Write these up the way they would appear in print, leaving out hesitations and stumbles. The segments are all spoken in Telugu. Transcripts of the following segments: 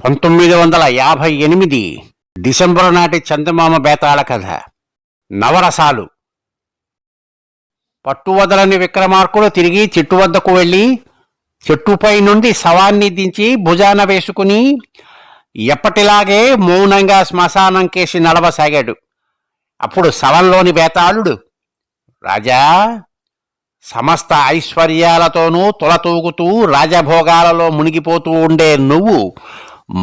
1958 డిసెంబరు నాటి చందమామ బేతాళ కథ. నవరసాలు. పట్టువదలని విక్రమార్కుడు తిరిగి చెట్టు వద్దకు వెళ్ళి చెట్టుపై నుండి శవాన్ని దించి భుజాన వేసుకుని ఎప్పటిలాగే మౌనంగా శ్మశానం కేసి నడవసాగాడు. అప్పుడు శవంలోని బేతాళుడు, రాజా, సమస్త ఐశ్వర్యాలతోనూ తులతూగుతూ రాజభోగాలలో మునిగిపోతూ ఉండే నువ్వు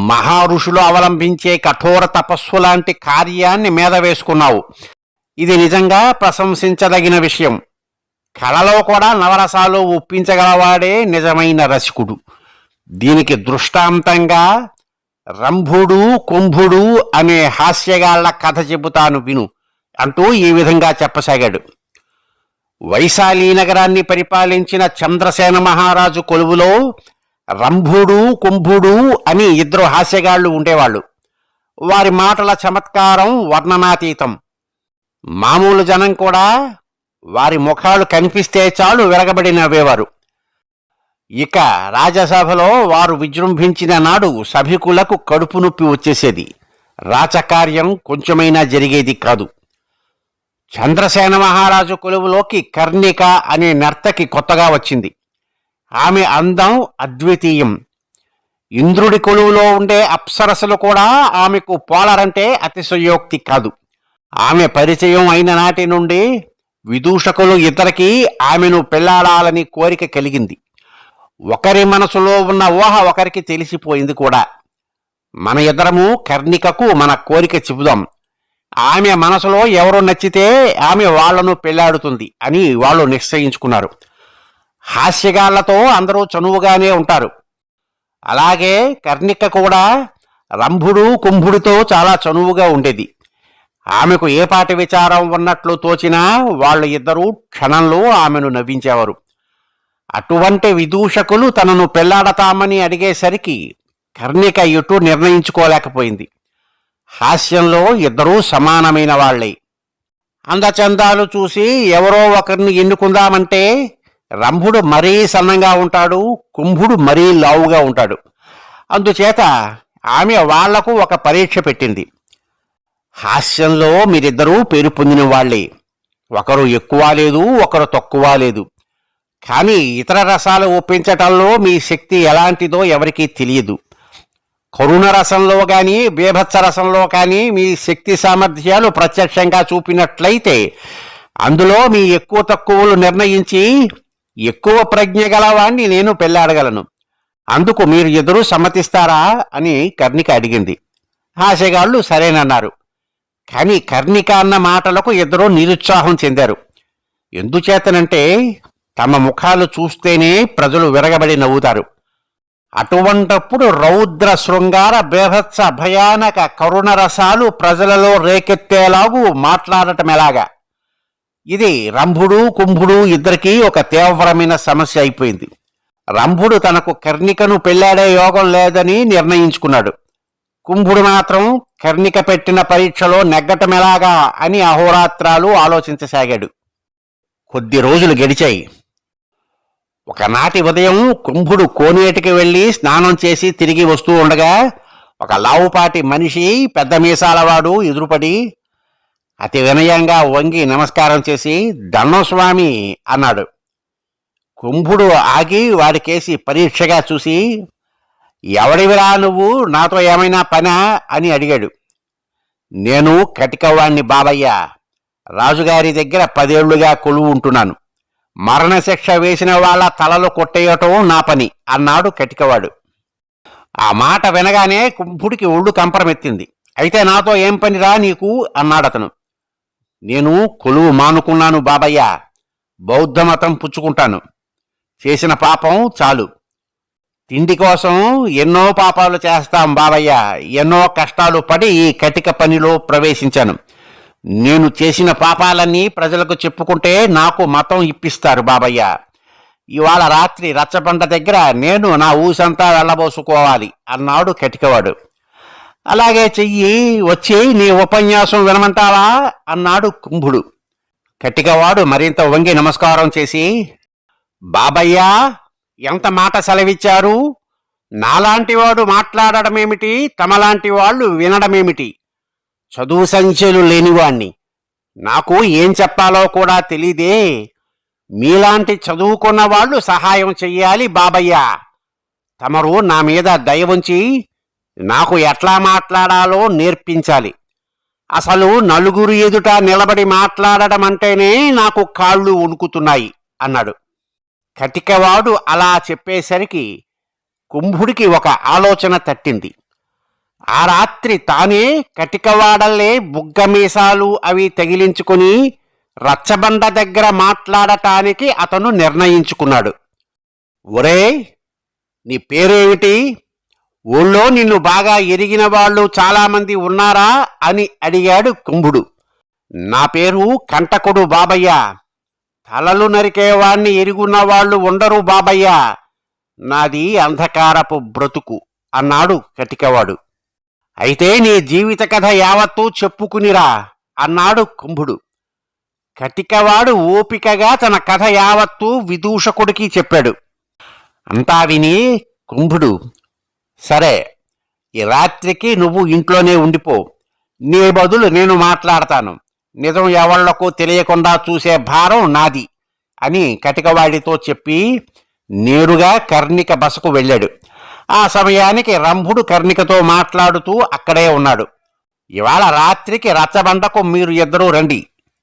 మహారుషులు అవలంబించే కఠోర తపస్సు లాంటి కార్యాన్ని మీద వేసుకున్నావు. ఇది నిజంగా ప్రశంసించదగిన విషయం. కళలో కూడా నవరసాలు ఒప్పించగలవాడే నిజమైన రసికుడు. దీనికి దృష్టాంతంగా రంభుడు కుంభుడు అనే హాస్యగాళ్ల కథ చెబుతాను విను అంటూ ఈ విధంగా చెప్పసాగాడు. వైశాలి నగరాన్ని పరిపాలించిన చంద్రసేన మహారాజు కొలువులో రంభుడు కుంభుడు అని ఇద్దరు హాస్యగాళ్లు ఉండేవాళ్ళు. వారి మాటల చమత్కారం వర్ణనాతీతం. మామూలు జనం కూడా వారి ముఖాలు కనిపిస్తే చాలు విరగబడి నవ్వేవారు. ఇక రాజసభలో వారు విజృంభించిన నాడు సభికులకు కడుపు నొప్పి వచ్చేసేది. రాచకార్యం కొంచెమైనా జరిగేది కాదు. చంద్రసేన మహారాజు కొలువులోకి కర్ణిక అనే నర్తకి కొత్తగా వచ్చింది. ఆమె అందం అద్వితీయం. ఇంద్రుడి కొలువులో ఉండే అప్సరసలు కూడా ఆమెకు పోలరంటే అతిశయోక్తి కాదు. ఆమె పరిచయం అయిన నాటి నుండి విదూషకులు ఇద్దరికీ ఆమెను పెళ్లాడాలని కోరిక కలిగింది. ఒకరి మనసులో ఉన్న ఊహ ఒకరికి తెలిసిపోయింది కూడా. మన ఇద్దరము కర్ణికకు మన కోరిక చెబుదాం. ఆమె మనసులో ఎవరు నచ్చితే ఆమె వాళ్లను పెళ్లాడుతుంది అని వాళ్ళు నిశ్చయించుకున్నారు. హాస్యగాళ్లతో అందరూ చనువుగానే ఉంటారు. అలాగే కర్ణిక కూడా రంభుడు కుంభుడితో చాలా చనువుగా ఉండేది. ఆమెకు ఏ పాటి విచారం ఉన్నట్లు తోచినా వాళ్ళు ఇద్దరూ క్షణంలో ఆమెను నవ్వించేవారు. అటువంటి విదూషకులు తనను పెళ్లాడతామని అడిగేసరికి కర్ణిక ఎటు నిర్ణయించుకోలేకపోయింది. హాస్యంలో ఇద్దరూ సమానమైన వాళ్లే. అందచందాలు చూసి ఎవరో ఒకరిని ఎన్నుకుందామంటే రంభుడు మరీ సన్నంగా ఉంటాడు, కుంభుడు మరీ లావుగా ఉంటాడు. అందుచేత ఆమె వాళ్లకు ఒక పరీక్ష పెట్టింది. హాస్యంలో మీరిద్దరూ పేరు పొందిన వాళ్లే. ఒకరు ఎక్కువ లేదు, ఒకరు తక్కువ లేదు. కానీ ఇతర రసాలు ఒప్పించటంలో మీ శక్తి ఎలాంటిదో ఎవరికీ తెలియదు. కరుణ రసంలో కానీ బీభత్స రసంలో కానీ మీ శక్తి సామర్థ్యాలు ప్రత్యక్షంగా చూపినట్లయితే అందులో మీ ఎక్కువ తక్కువలు నిర్ణయించి ఎక్కువ ప్రజ్ఞ గలవాణ్ణి నేను పెళ్లాడగలను. అందుకు మీరు ఎదురు సమ్మతిస్తారా అని కర్ణిక అడిగింది. హాస్యగాళ్లు సరేనన్నారు. కానీ కర్ణిక అన్న మాటలకు ఇద్దరూ నిరుత్సాహం చెందారు. ఎందుచేతనంటే తమ ముఖాలు చూస్తేనే ప్రజలు విరగబడి నవ్వుతారు. అటువంటప్పుడు రౌద్ర శృంగార బేభత్స భయానక కరుణ రసాలు ప్రజలలో రేకెత్తేలాగూ మాట్లాడటం ఎలాగా? ఇది రంభుడు కుంభుడు ఇద్దరికీ ఒక తీవ్రమైన సమస్య అయిపోయింది. రంభుడు తనకు కర్ణికను పెళ్లాడే యోగం లేదని నిర్ణయించుకున్నాడు. కుంభుడు మాత్రం కర్ణిక పెట్టిన పరీక్షలో నెగ్గటం ఎలాగా అని అహోరాత్రాలు ఆలోచించసాగాడు. కొద్ది రోజులు గడిచాయి. ఒకనాటి ఉదయం కుంభుడు కోనేటికి వెళ్లి స్నానం చేసి తిరిగి వస్తూ ఉండగా ఒక లావుపాటి మనిషి పెద్ద మీసాలవాడు ఎదురుపడి అతి వినయంగా వంగి నమస్కారం చేసి దండం స్వామి అన్నాడు. కుంభుడు ఆగి వాడికేసి పరీక్షగా చూసి, ఎవడివిరా నువ్వు, నాతో ఏమైనా పనా అని అడిగాడు. నేను కటికవాణ్ణి బాబయ్య, రాజుగారి దగ్గర 10 ఏళ్లుగా కొలువు ఉంటున్నాను. మరణశిక్ష వేసిన వాళ్ళ తలలు కొట్టేయటం నా పని అన్నాడు కటికవాడు. ఆ మాట వినగానే కుంభుడికి ఒళ్ళు కంపరమెత్తింది. అయితే నాతో ఏం పనిరా నీకు అన్నాడతను. నేను కొలువు మానుకున్నాను బాబయ్య, బౌద్ధ మతం పుచ్చుకుంటాను. చేసిన పాపం చాలు. తిండి కోసం ఎన్నో పాపాలు చేస్తాం బాబయ్య. ఎన్నో కష్టాలు పడి ఈ కటిక పనిలో ప్రవేశించాను. నేను చేసిన పాపాలన్నీ ప్రజలకు చెప్పుకుంటే నాకు మతం ఇప్పిస్తారు బాబయ్య. ఇవాళ రాత్రి రచ్చబండ దగ్గర నేను నా ఊసంతా వెళ్ళబోసుకోవాలి అన్నాడు కటికవాడు. అలాగే చెయ్యి, వచ్చి నీ ఉపన్యాసం వినమంటావా అన్నాడు కుంభుడు. కటికవాడు మరింత వంగి నమస్కారం చేసి, బాబయ్య, ఎంత మాట సెలవిచ్చారు? నాలాంటి వాడు మాట్లాడడమేమిటి, తమలాంటి వాళ్ళు వినడమేమిటి? చదువు సంఖ్యలు లేనివాణ్ణి. నాకు ఏం చెప్పాలో కూడా తెలీదే. మీలాంటి చదువుకున్న వాళ్ళు సహాయం చెయ్యాలి బాబయ్య. తమరు నా మీద దయ ఉంచి నాకు ఎట్లా మాట్లాడాలో నేర్పించాలి. అసలు నలుగురు ఎదుట నిలబడి మాట్లాడడం అంటేనే నాకు కాళ్ళు వణుకుతున్నాయి అన్నాడు. కటికవాడు అలా చెప్పేసరికి కుంభుడికి ఒక ఆలోచన తట్టింది. ఆ రాత్రి తానే కటికవాడల్లే బుగ్గమీసాలు అవి తగిలించుకుని రచ్చబండ దగ్గర మాట్లాడటానికి అతను నిర్ణయించుకున్నాడు. ఒరే, నీ పేరేమిటి? ఊళ్ళో నిన్ను బాగా ఎరిగిన వాళ్ళు చాలామంది ఉన్నారా అని అడిగాడు కుంభుడు. నా పేరు కంటకుడు బాబయ్య. తలలు నరికేవాణ్ణి ఎరుగున్న వాళ్ళు ఉండరు బాబయ్య. నాది అంధకారపు బ్రతుకు అన్నాడు కటికవాడు. అయితే నీ జీవిత కథ యావత్తూ చెప్పుకునిరా అన్నాడు కుంభుడు. కటికవాడు ఓపికగా తన కథ యావత్తూ విదూషకుడికి చెప్పాడు. అంతా విని కుంభుడు, సరే, ఈ రాత్రికి నువ్వు ఇంట్లోనే ఉండిపో. నీ బదులు నేను మాట్లాడతాను. నిజం ఎవళ్లకు తెలియకుండా చూసే భారం నాది అని కటికవాడితో చెప్పి నేరుగా కర్ణిక బసకు వెళ్ళాడు. ఆ సమయానికి రంభుడు కర్ణికతో మాట్లాడుతూ అక్కడే ఉన్నాడు. ఇవాళ రాత్రికి రచ్చబండకు మీరు ఇద్దరూ రండి.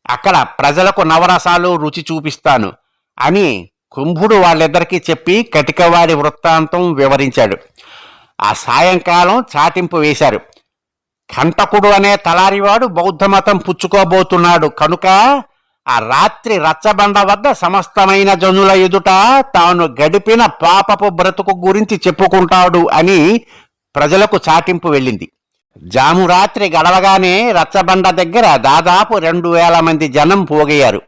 అక్కడ ప్రజలకు నవరసాలు రుచి చూపిస్తాను అని కుంభుడు వాళ్ళిద్దరికీ చెప్పి కటికవాడి వృత్తాంతం వివరించాడు. ఆ సాయంకాలం చాటింపు వేశారు. కంటకుడు అనే తలారివాడు బౌద్ధమతం పుచ్చుకోబోతున్నాడు కనుక ఆ రాత్రి రచ్చబండ వద్ద సమస్తమైన జనుల ఎదుట తాను గడిపిన పాపపు బ్రతుకు గురించి చెప్పుకుంటాడు అని ప్రజలకు చాటింపు వెళ్ళింది. జామురాత్రి గడవగానే రచ్చబండ దగ్గర దాదాపు 2000 మంది జనం పోగయ్యారు.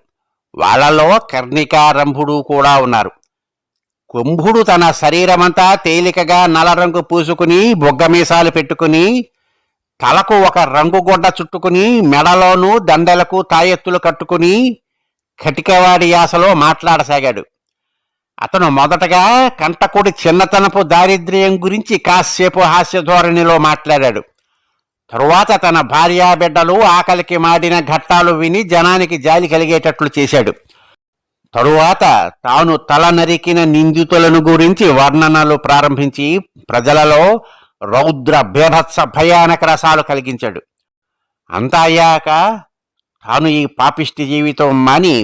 వాళ్లలో కర్ణిక, రంభుడు కూడా ఉన్నారు. కుంభుడు తన శరీరమంతా తేలికగా నల్లరంగు పూసుకుని బొగ్గమీసాలు పెట్టుకుని తలకు ఒక రంగుగొడ్డ చుట్టుకుని మెడలోనూ దండలకు తాయెత్తులు కట్టుకుని కటికవాడి యాసలో మాట్లాడసాగాడు. అతను మొదటగా కంటకుడి చిన్నతనపు దారిద్ర్యం గురించి కాసేపు హాస్య ధోరణిలో మాట్లాడాడు. తరువాత తన భార్యాబిడ్డలు ఆకలికి మాడిన ఘట్టాలు విని జనానికి జాలి కలిగేటట్లు చేశాడు. తరువాత తాను తల నరికిన నిందితులను గురించి వర్ణనలు ప్రారంభించి ప్రజలలో రౌద్ర బీభత్స భయానక రసాలు కలిగించాడు. అంతా అయ్యాక తాను ఈ పాపిష్టి జీవితం మాని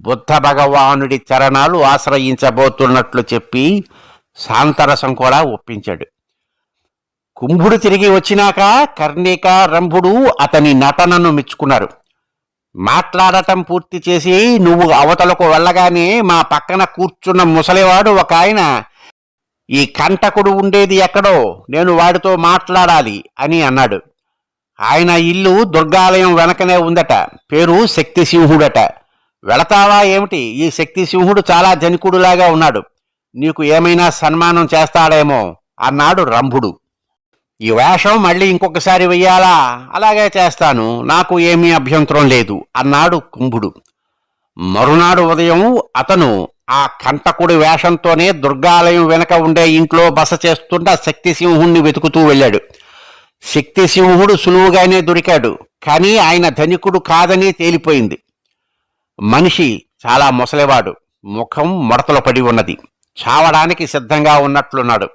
బుద్ధ భగవానుడి చరణాలు ఆశ్రయించబోతున్నట్లు చెప్పి శాంతరసం కూడా ఒప్పించాడు. కుంభుడు తిరిగి వచ్చినాక కర్ణిక, రంభుడు అతని నటనను మెచ్చుకున్నారు. మాట్లాడటం పూర్తి చేసి నువ్వు అవతలకు వెళ్ళగానే మా పక్కన కూర్చున్న ముసలివాడు ఒక ఆయన, ఈ కంటకుడు ఉండేది ఎక్కడో, నేను వాడితో మాట్లాడాలి అని అన్నాడు. ఆయన ఇల్లు దుర్గాలయం వెనకనే ఉందట. పేరు శక్తిసింహుడట. వెళతావా ఏమిటి? ఈ శక్తిసింహుడు చాలా జనికుడులాగా ఉన్నాడు. నీకు ఏమైనా సన్మానం చేస్తాడేమో అన్నాడు రంభుడు. ఈ వేషం మళ్ళీ ఇంకొకసారి వెయ్యాలా? అలాగే చేస్తాను, నాకు ఏమీ అభ్యంతరం లేదు అన్నాడు కుంభుడు. మరునాడు ఉదయం అతను ఆ కంటకుడి వేషంతోనే దుర్గాలయం వెనక ఉండే ఇంట్లో బస చేస్తున్న శక్తిసింహుణ్ణి వెతుకుతూ వెళ్ళాడు. శక్తిసింహుడు సులువుగానే దొరికాడు. కానీ ఆయన ధనికుడు కాదని తేలిపోయింది. మనిషి చాలా ముసలివాడు. ముఖం ముడతలు పడి ఉన్నది. చావడానికి సిద్ధంగా ఉన్నట్లున్నాడు.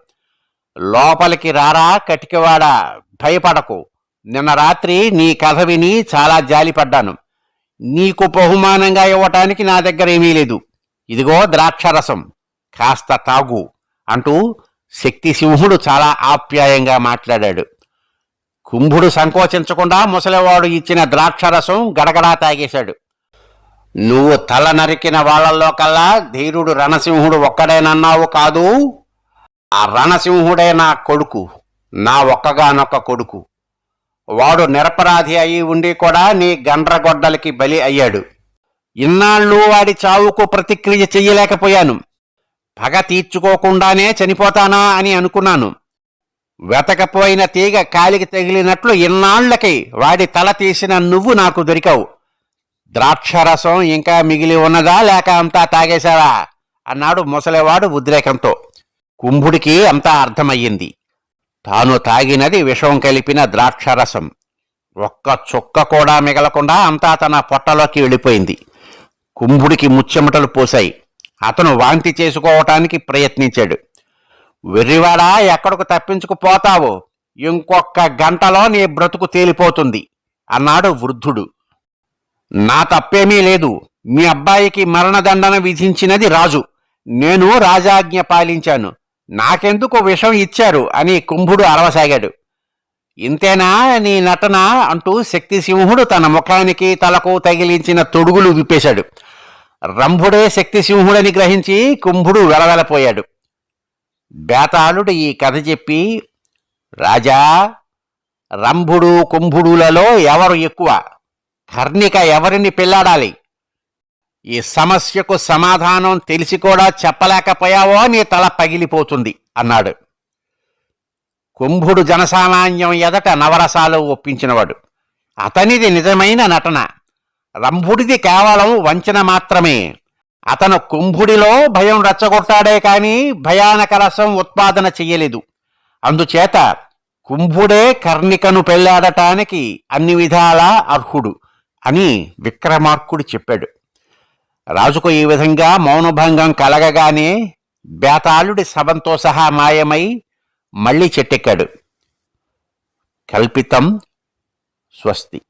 లోపలికి రారా కటికవాడా, భయపడకు. నిన్న రాత్రి నీ కథ విని చాలా జాలిపడ్డాను. నీకు బహుమానంగా ఇవ్వటానికి నా దగ్గర ఏమీ లేదు. ఇదిగో ద్రాక్షరసం, కాస్త తాగు అంటూ శక్తిసింహుడు చాలా ఆప్యాయంగా మాట్లాడాడు. కుంభుడు సంకోచించకుండా ముసలివాడు ఇచ్చిన ద్రాక్షరసం గడగడా తాగేశాడు. నువ్వు తల నరికిన వాళ్లలో కల్లా ధీరుడు రణసింహుడు ఒక్కడేనన్నావు కాదు? ఆ రణసింహుడే నా కొడుకు, నా ఒక్కగానొక్క కొడుకు. వాడు నిరపరాధి అయి ఉండి కూడా నీ గండ్రగొడ్డలకి బలి అయ్యాడు. ఇన్నాళ్ళు వాడి చావుకు ప్రతిక్రియ చెయ్యలేకపోయాను. పగ తీర్చుకోకుండానే చనిపోతానా అని అనుకున్నాను. వెతకపోయిన తీగ కాలికి తగిలినట్లు ఇన్నాళ్లకి వాడి తల తీసిన నువ్వు నాకు దొరికావు. ద్రాక్షరసం ఇంకా మిగిలి ఉన్నదా, లేక అంతా తాగేశావా అన్నాడు ముసలివాడు ఉద్రేకంతో. కుంభుడికి అంతా అర్థమయ్యింది. తాను తాగినది విషం కలిపిన ద్రాక్షరసం. ఒక్క చుక్క కూడా మిగలకుండా అంతా తన పొట్టలోకి వెళ్ళిపోయింది. కుంభుడికి ముచ్చెమటలు పోశాయి. అతను వాంతి చేసుకోవటానికి ప్రయత్నించాడు. వెర్రివాడా, ఎక్కడకు తప్పించుకుపోతావు? ఇంకొక గంటలో నీ బ్రతుకు తేలిపోతుంది అన్నాడు వృద్ధుడు. నా తప్పేమీ లేదు. మీ అబ్బాయికి మరణదండన విధించినది రాజు. నేను రాజాజ్ఞ పాలించాను. నాకెందుకు విషం ఇచ్చారు అని కుంభుడు అరవసాగాడు. ఇంతేనా నీ నటన అంటూ శక్తిసింహుడు తన ముఖానికి తలకు తగిలించిన తొడుగులు విప్పేశాడు. రంభుడే శక్తిసింహుడని గ్రహించి కుంభుడు వెలవెలపోయాడు. బేతాళుడు ఈ కథ చెప్పి, రాజా, రంభుడు కుంభుడులలో ఎవరు ఎక్కువ? కర్ణిక ఎవరిని పెళ్లాడాలి? ఈ సమస్యకు సమాధానం తెలిసి కూడా చెప్పలేకపోయావో నీ తల పగిలిపోతుంది అన్నాడు. కుంభుడు జనసామాన్యం ఎదట నవరసాలు ఒప్పించినవాడు. అతనిది నిజమైన నటన. రంభుడిది కేవలం వంచన మాత్రమే. అతను కుంభుడిలో భయం రెచ్చగొట్టాడే కాని భయానక రసం ఉత్పాదన చెయ్యలేదు. అందుచేత కుంభుడే కర్ణికను పెళ్లాడటానికి అన్ని విధాలా అర్హుడు అని విక్రమార్కుడు చెప్పాడు. రాజుకు ఈ విధంగా మౌనభంగం కలగగానే బేతాళుడి శవంతో సహా మాయమై మళ్లీ చెట్టెక్కాడు. కల్పితం. స్వస్తి.